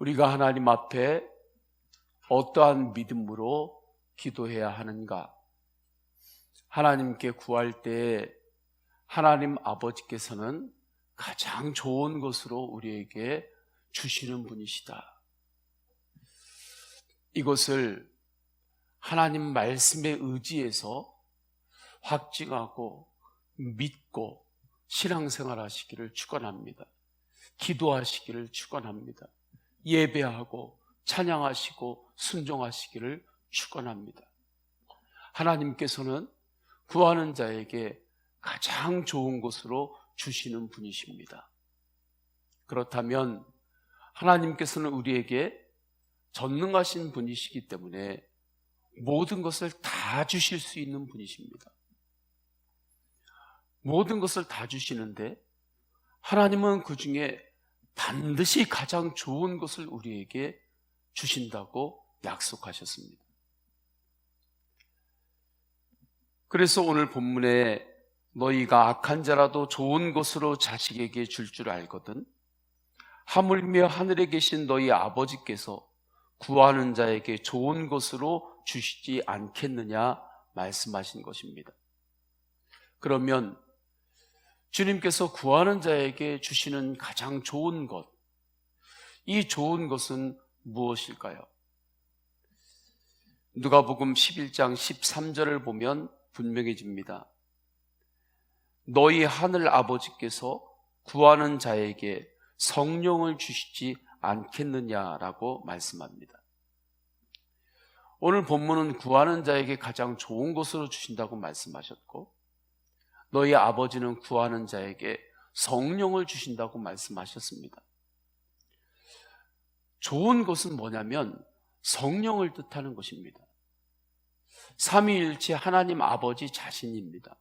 우리가 하나님 앞에 어떠한 믿음으로 기도해야 하는가? 하나님께 구할 때 하나님 아버지께서는 가장 좋은 것으로 우리에게 주시는 분이시다. 이것을 하나님 말씀에 의지해서 확증하고 믿고 신앙생활 하시기를 축원합니다. 기도하시기를 축원합니다. 예배하고 찬양하시고 순종하시기를 축원합니다. 하나님께서는 구하는 자에게 가장 좋은 것으로 주시는 분이십니다. 그렇다면 하나님께서는 우리에게 전능하신 분이시기 때문에 모든 것을 다 주실 수 있는 분이십니다. 모든 것을 다 주시는데 하나님은 그 중에 반드시 가장 좋은 것을 우리에게 주신다고 약속하셨습니다. 그래서 오늘 본문에 너희가 악한 자라도 좋은 것으로 자식에게 줄 줄 알거든 하물며 하늘에 계신 너희 아버지께서 구하는 자에게 좋은 것으로 주시지 않겠느냐 말씀하신 것입니다. 그러면 주님께서 구하는 자에게 주시는 가장 좋은 것, 이 좋은 것은 무엇일까요? 누가복음 11장 13절을 보면 분명해집니다. 너희 하늘 아버지께서 구하는 자에게 성령을 주시지 않겠느냐라고 말씀합니다. 오늘 본문은 구하는 자에게 가장 좋은 것으로 주신다고 말씀하셨고, 너희 아버지는 구하는 자에게 성령을 주신다고 말씀하셨습니다. 좋은 것은 뭐냐면 성령을 뜻하는 것입니다. 삼위일체 하나님 아버지 자신입니다.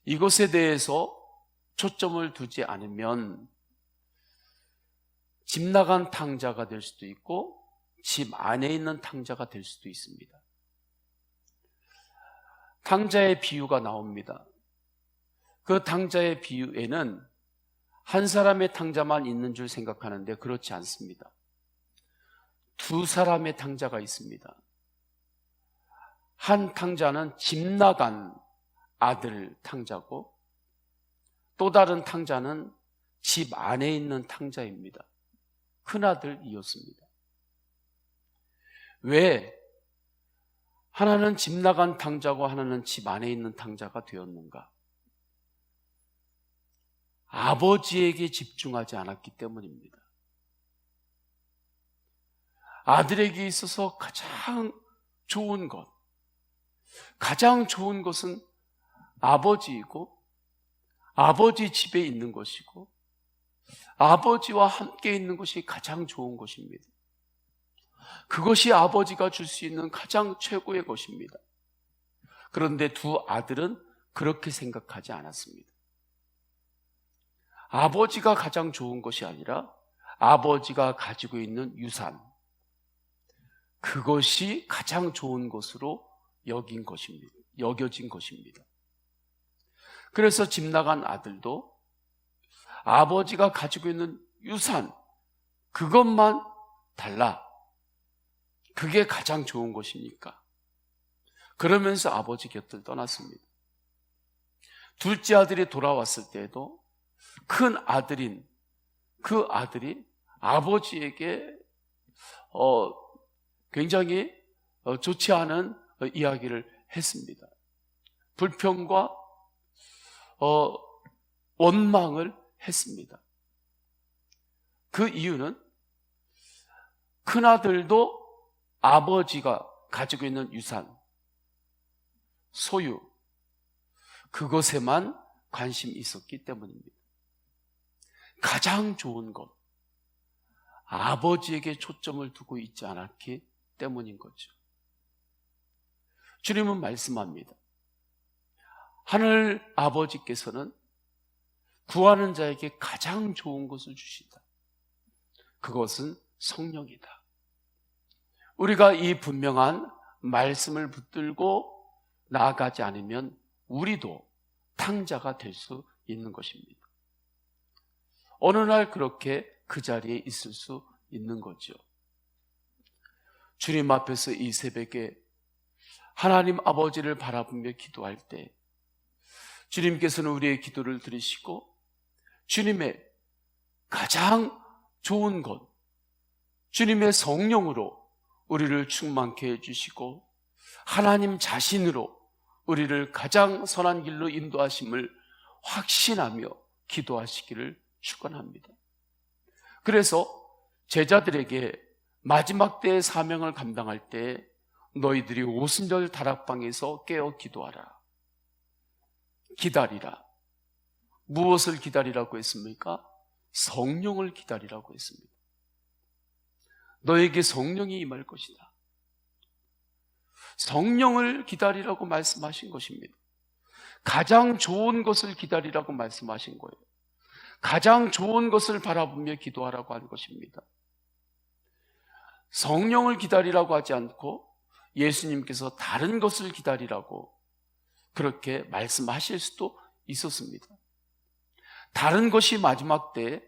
이것에 대해서 초점을 두지 않으면 집 나간 탕자가 될 수도 있고 집 안에 있는 탕자가 될 수도 있습니다. 탕자의 비유가 나옵니다. 그 탕자의 비유에는 한 사람의 탕자만 있는 줄 생각하는데 그렇지 않습니다. 두 사람의 탕자가 있습니다. 한 탕자는 집 나간 아들 탕자고 또 다른 탕자는 집 안에 있는 탕자입니다. 큰아들이었습니다. 왜 하나는 집 나간 탕자고 하나는 집 안에 있는 탕자가 되었는가? 아버지에게 집중하지 않았기 때문입니다. 아들에게 있어서 가장 좋은 것은 아버지이고 아버지 집에 있는 것이고 아버지와 함께 있는 것이 가장 좋은 것입니다. 그것이 아버지가 줄 수 있는 가장 최고의 것입니다. 그런데 두 아들은 그렇게 생각하지 않았습니다. 아버지가 가장 좋은 것이 아니라 아버지가 가지고 있는 유산, 그것이 가장 좋은 것으로 여겨진 것입니다. 그래서 집 나간 아들도 아버지가 가지고 있는 유산, 그것만 달라. 그게 가장 좋은 것이니까. 그러면서 아버지 곁을 떠났습니다. 둘째 아들이 돌아왔을 때에도 큰 아들인 그 아들이 아버지에게 굉장히 좋지 않은 이야기를 했습니다. 불평과 원망을 했습니다. 그 이유는 큰아들도 아버지가 가지고 있는 유산, 소유, 그것에만 관심이 있었기 때문입니다. 가장 좋은 것, 아버지에게 초점을 두고 있지 않았기 때문인 거죠. 주님은 말씀합니다. 하늘 아버지께서는 구하는 자에게 가장 좋은 것을 주신다. 그것은 성령이다. 우리가 이 분명한 말씀을 붙들고 나아가지 않으면 우리도 탕자가 될 수 있는 것입니다. 어느 날 그렇게 그 자리에 있을 수 있는 거죠. 주님 앞에서 이 새벽에 하나님 아버지를 바라보며 기도할 때 주님께서는 우리의 기도를 들으시고 주님의 가장 좋은 것, 주님의 성령으로 우리를 충만케 해주시고 하나님 자신으로 우리를 가장 선한 길로 인도하심을 확신하며 기도하시기를 축원합니다. 그래서 제자들에게 마지막 때의 사명을 감당할 때 너희들이 오순절 다락방에서 깨어 기도하라. 기다리라. 무엇을 기다리라고 했습니까? 성령을 기다리라고 했습니다. 너에게 성령이 임할 것이다. 성령을 기다리라고 말씀하신 것입니다. 가장 좋은 것을 기다리라고 말씀하신 거예요. 가장 좋은 것을 바라보며 기도하라고 한 것입니다. 성령을 기다리라고 하지 않고 예수님께서 다른 것을 기다리라고 그렇게 말씀하실 수도 있었습니다. 다른 것이 마지막 때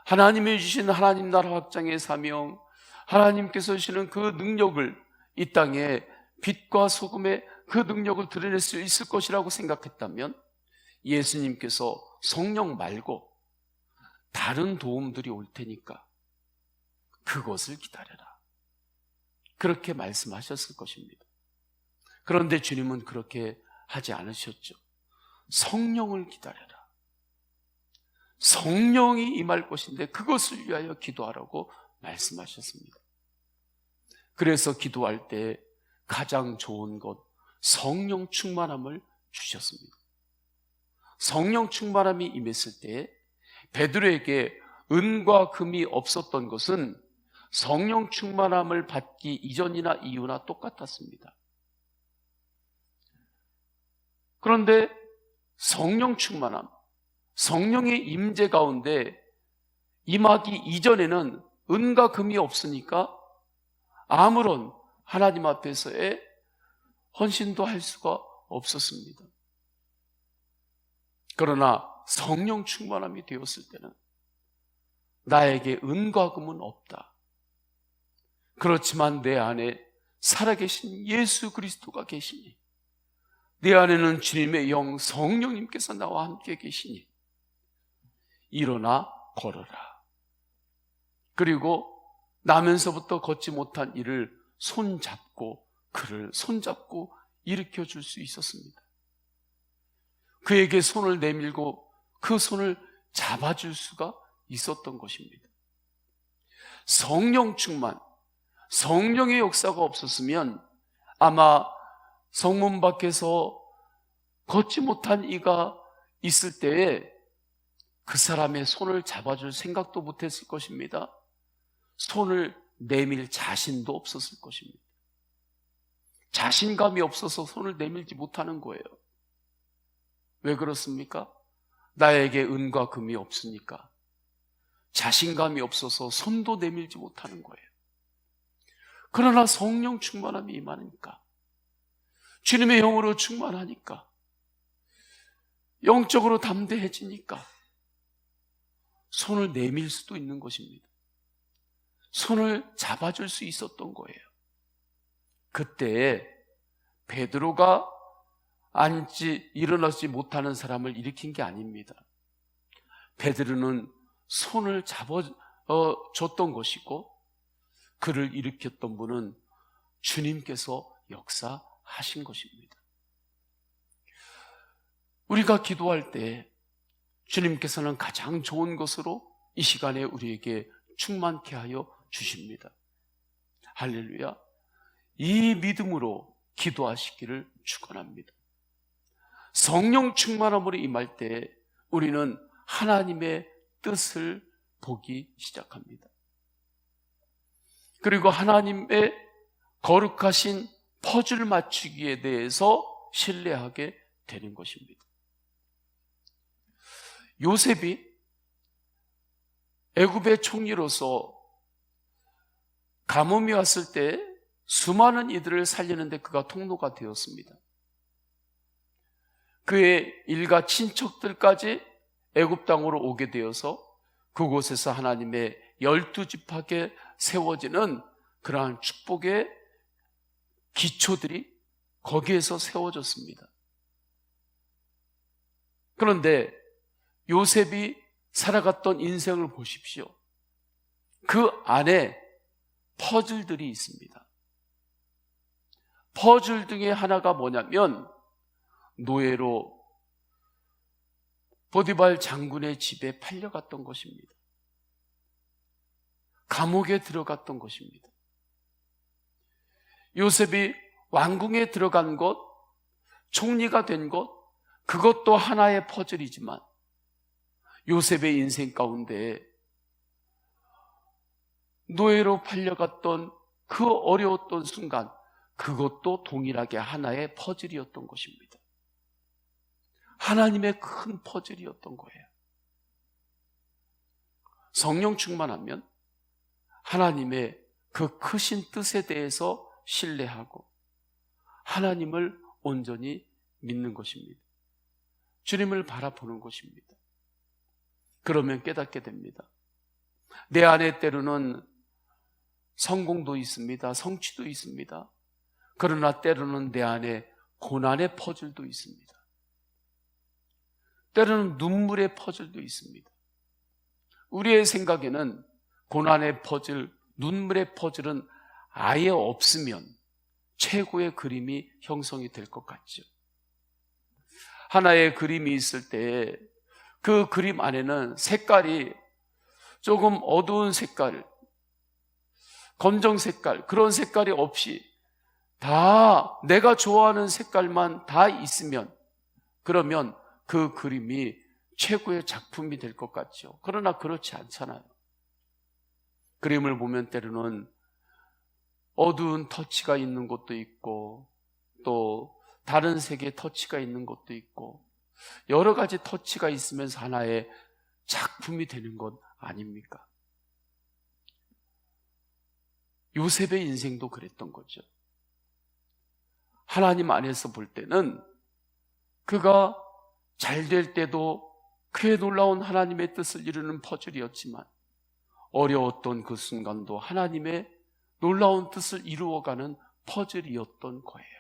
하나님이 주신 하나님 나라 확장의 사명, 하나님께서 주시는 그 능력을 이 땅에 빛과 소금의 그 능력을 드러낼 수 있을 것이라고 생각했다면 예수님께서 성령 말고 다른 도움들이 올 테니까 그것을 기다려라. 그렇게 말씀하셨을 것입니다. 그런데 주님은 그렇게 하지 않으셨죠. 성령을 기다려라. 성령이 임할 것인데 그것을 위하여 기도하라고 말씀하셨습니다. 그래서 기도할 때 가장 좋은 것, 성령 충만함을 주셨습니다. 성령 충만함이 임했을 때 베드로에게 은과 금이 없었던 것은 성령 충만함을 받기 이전이나 이후나 똑같았습니다. 그런데 성령 충만함, 성령의 임재 가운데 임하기 이전에는 은과 금이 없으니까 아무런 하나님 앞에서의 헌신도 할 수가 없었습니다. 그러나 성령 충만함이 되었을 때는 나에게 은과 금은 없다. 그렇지만 내 안에 살아계신 예수 그리스도가 계시니, 내 안에는 주님의 영 성령님께서 나와 함께 계시니 일어나 걸어라. 그리고 나면서부터 걷지 못한 이를 손잡고 그를 손잡고 일으켜 줄 수 있었습니다. 그에게 손을 내밀고 그 손을 잡아줄 수가 있었던 것입니다. 성령 충만, 성령의 역사가 없었으면 아마 성문 밖에서 걷지 못한 이가 있을 때에 그 사람의 손을 잡아줄 생각도 못했을 것입니다. 손을 내밀 자신도 없었을 것입니다. 자신감이 없어서 손을 내밀지 못하는 거예요. 왜 그렇습니까? 나에게 은과 금이 없으니까. 자신감이 없어서 손도 내밀지 못하는 거예요. 그러나 성령 충만함이 임하니까, 주님의 영으로 충만하니까, 영적으로 담대해지니까 손을 내밀 수도 있는 것입니다. 손을 잡아줄 수 있었던 거예요. 그때 베드로가 일어나지 못하는 사람을 일으킨 게 아닙니다. 베드로는 손을 잡아줬던 것이고 그를 일으켰던 분은 주님께서 역사하신 것입니다. 우리가 기도할 때 주님께서는 가장 좋은 것으로 이 시간에 우리에게 충만케 하여 주십니다. 할렐루야. 이 믿음으로 기도하시기를 축원합니다. 성령 충만함으로 임할 때 우리는 하나님의 뜻을 보기 시작합니다. 그리고 하나님의 거룩하신 퍼즐 맞추기에 대해서 신뢰하게 되는 것입니다. 요셉이 애굽의 총리로서 가뭄이 왔을 때 수많은 이들을 살리는데 그가 통로가 되었습니다. 그의 일가 친척들까지 애굽 땅으로 오게 되어서 그곳에서 하나님의 12지파에 세워지는 그러한 축복의 기초들이 거기에서 세워졌습니다. 그런데 요셉이 살아갔던 인생을 보십시오. 그 안에 퍼즐들이 있습니다. 퍼즐 중에 하나가 뭐냐면 노예로 보디발 장군의 집에 팔려갔던 것입니다. 감옥에 들어갔던 것입니다. 요셉이 왕궁에 들어간 것, 총리가 된 것, 그것도 하나의 퍼즐이지만 요셉의 인생 가운데 노예로 팔려갔던 그 어려웠던 순간, 그것도 동일하게 하나의 퍼즐이었던 것입니다. 하나님의 큰 퍼즐이었던 거예요. 성령 충만하면 하나님의 그 크신 뜻에 대해서 신뢰하고 하나님을 온전히 믿는 것입니다. 주님을 바라보는 것입니다. 그러면 깨닫게 됩니다. 내 안에 때로는 성공도 있습니다. 성취도 있습니다. 그러나 때로는 내 안에 고난의 퍼즐도 있습니다. 때로는 눈물의 퍼즐도 있습니다. 우리의 생각에는 고난의 퍼즐, 눈물의 퍼즐은 아예 없으면 최고의 그림이 형성이 될 것 같죠. 하나의 그림이 있을 때 그 그림 안에는 색깔이 조금 어두운 색깔, 검정 색깔, 그런 색깔이 없이 다 내가 좋아하는 색깔만 다 있으면, 그러면 그 그림이 최고의 작품이 될 것 같죠. 그러나 그렇지 않잖아요. 그림을 보면 때로는 어두운 터치가 있는 것도 있고 또 다른 색의 터치가 있는 것도 있고 여러 가지 터치가 있으면서 하나의 작품이 되는 것 아닙니까? 요셉의 인생도 그랬던 거죠. 하나님 안에서 볼 때는 그가 잘 될 때도 그의 놀라운 하나님의 뜻을 이루는 퍼즐이었지만 어려웠던 그 순간도 하나님의 놀라운 뜻을 이루어가는 퍼즐이었던 거예요.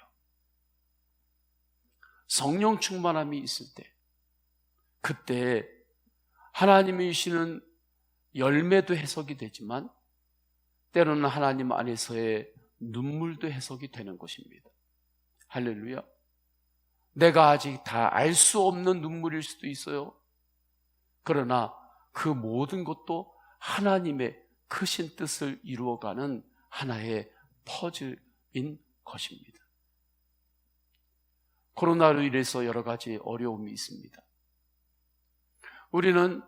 성령 충만함이 있을 때, 그때 하나님이 주시는 열매도 해석이 되지만 때로는 하나님 안에서의 눈물도 해석이 되는 것입니다. 할렐루야. 내가 아직 다 알 수 없는 눈물일 수도 있어요. 그러나 그 모든 것도 하나님의 크신 뜻을 이루어가는 하나의 퍼즐인 것입니다. 코로나로 인해서 여러 가지 어려움이 있습니다. 우리는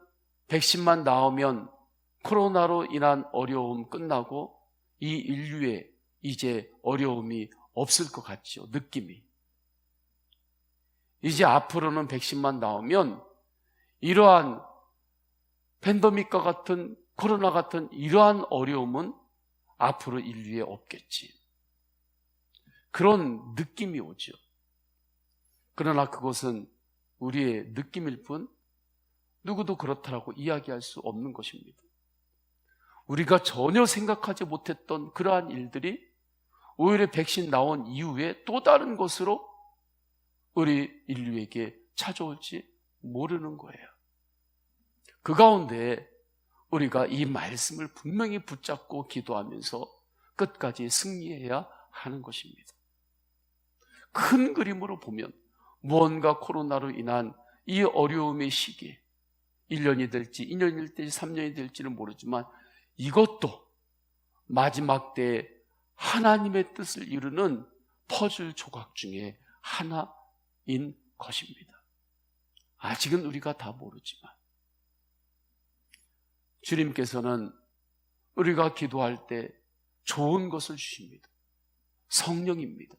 백신만 나오면 코로나로 인한 어려움 끝나고 이 인류에 이제 어려움이 없을 것 같죠. 느낌이. 이제 앞으로는 백신만 나오면 이러한 팬데믹과 같은 코로나 같은 이러한 어려움은 앞으로 인류에 없겠지. 그런 느낌이 오죠. 그러나 그것은 우리의 느낌일 뿐 누구도 그렇다라고 이야기할 수 없는 것입니다. 우리가 전혀 생각하지 못했던 그러한 일들이 오히려 백신 나온 이후에 또 다른 것으로 우리 인류에게 찾아올지 모르는 거예요. 그 가운데 우리가 이 말씀을 분명히 붙잡고 기도하면서 끝까지 승리해야 하는 것입니다. 큰 그림으로 보면 무언가 코로나로 인한 이 어려움의 시기에 1년이 될지 2년이 될지 3년이 될지는 모르지만 이것도 마지막 때에 하나님의 뜻을 이루는 퍼즐 조각 중에 하나인 것입니다. 아직은 우리가 다 모르지만 주님께서는 우리가 기도할 때 좋은 것을 주십니다. 성령입니다.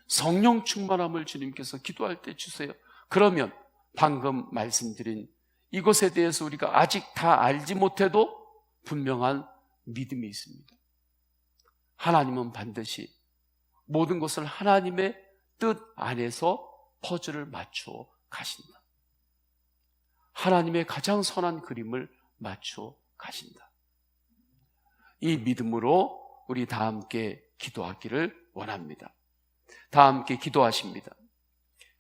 성령 충만함을 주님께서 기도할 때 주세요. 그러면 방금 말씀드린 이것에 대해서 우리가 아직 다 알지 못해도 분명한 믿음이 있습니다. 하나님은 반드시 모든 것을 하나님의 뜻 안에서 퍼즐을 맞추어 가신다. 하나님의 가장 선한 그림을 맞춰 가신다. 이 믿음으로 우리 다 함께 기도하기를 원합니다. 다 함께 기도하십니다.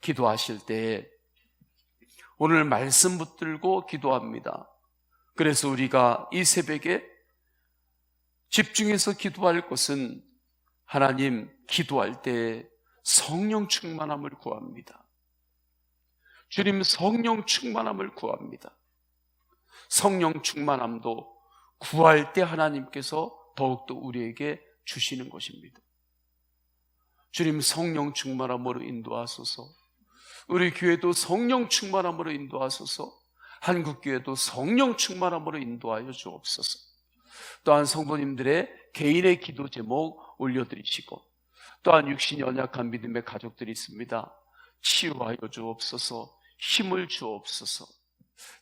기도하실 때 오늘 말씀 붙들고 기도합니다. 그래서 우리가 이 새벽에 집중해서 기도할 것은 하나님, 기도할 때 성령 충만함을 구합니다. 주님, 성령 충만함을 구합니다. 성령 충만함도 구할 때 하나님께서 더욱더 우리에게 주시는 것입니다. 주님, 성령 충만함으로 인도하소서. 우리 교회도 성령 충만함으로 인도하소서. 한국교회도 성령 충만함으로 인도하여 주옵소서. 또한 성도님들의 개인의 기도 제목 올려드리시고, 또한 육신이 연약한 믿음의 가족들이 있습니다. 치유하여 주옵소서. 힘을 주옵소서.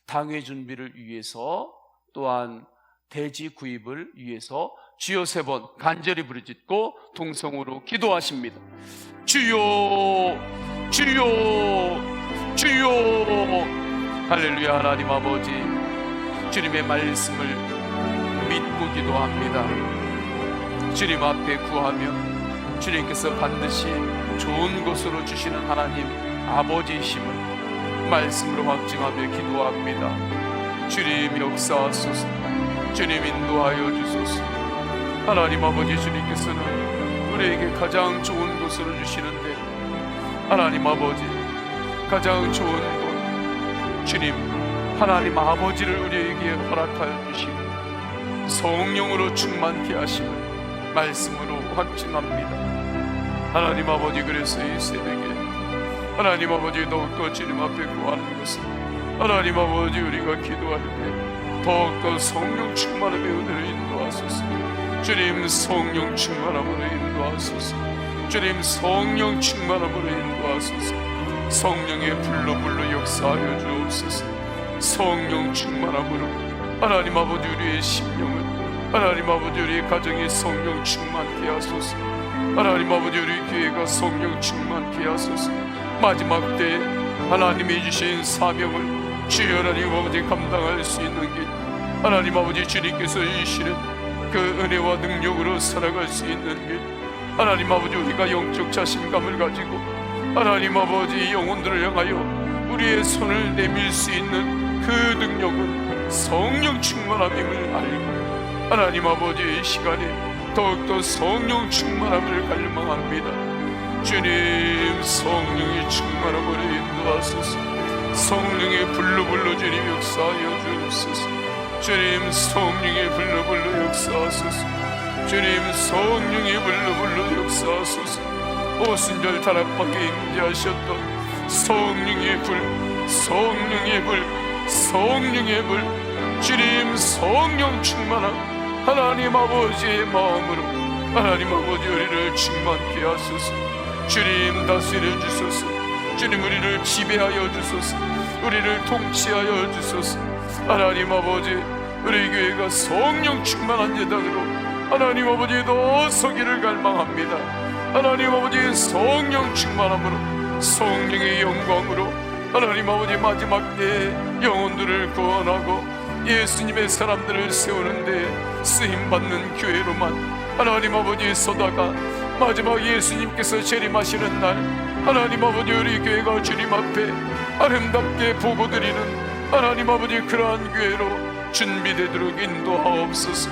당회 준비를 위해서, 또한 대지 구입을 위해서 주여 3번 간절히 부르짖고 동성으로 기도하십니다. 주여, 주여, 주여. 할렐루야. 하나님 아버지, 주님의 말씀을 믿고 기도합니다. 주님 앞에 구하면 주님께서 반드시 좋은 것으로 주시는 하나님 아버지이심을 말씀으로 확증하며 기도합니다. 주님 역사하소서. 주님 인도하여 주소서. 하나님 아버지, 주님께서는 우리에게 가장 좋은 것으로 주시는데, 하나님 아버지, 가장 좋은 것, 주님 하나님 아버지를 우리에게 허락하여 주시고 성령으로 충만케 하심을 말씀으로 확증합니다. 하나님 아버지, 그래서 이 새벽에 하나님 아버지 더욱더 주님 앞에 구하는 것은, 하나님 아버지 우리가 기도할 때 더욱더 성령 충만함의 은혜를 인도하소서. 주님, 성령 충만함으로 인도하소서. 주님, 성령 충만함으로 인도하소서. 성령의 불로 역사하여 주옵소서. 성령 충만함으로 하나님 아버지 우리의 심령을, 하나님 아버지 우리의 가정이 성령 충만케 하소서. 하나님 아버지 우리 교회가 성령 충만케 하소서. 마지막 때에 하나님이 주신 사명을 주여 하나님 아버지 감당할 수 있는 길, 하나님 아버지 주님께서 주시는 그 은혜와 능력으로 살아갈 수 있는 길, 하나님 아버지 우리가 영적 자신감을 가지고 하나님 아버지 영혼들을 향하여 우리의 손을 내밀 수 있는 그 능력은 성령 충만함임을 알고, 하나님 아버지 이 시간에 더욱더 성령 충만함을 갈망합니다. 주님, 성령의 충만함으로 인도하소서. 성령의 불로 주님 역사하여 주옵소서. 주님, 성령의 불로 역사하소서. 주님, 성령의 불로 역사하소서. 오순절 다락방에 임재하셨던 성령의 불, 성령의 불, 성령의 불, 주님 성령 충만한 하나님 아버지의 마음으로 하나님 아버지 우리를 충만케 하소서. 주님, 다스려 주소서. 주님, 우리를 지배하여 주소서. 우리를 통치하여 주소서. 하나님 아버지, 우리 교회가 성령 충만한 예당으로 하나님 아버지 더 서기를 갈망합니다. 하나님 아버지 성령 충만함으로, 성령의 영광으로 하나님 아버지 마지막 때에 영혼들을 구원하고 예수님의 사람들을 세우는데 쓰임받는 교회로만 하나님 아버지 서다가 마지막 예수님께서 재림하시는 날 하나님 아버지 우리 교회가 주님 앞에 아름답게 보고드리는 하나님 아버지 그러한 교회로 준비되도록 인도하옵소서.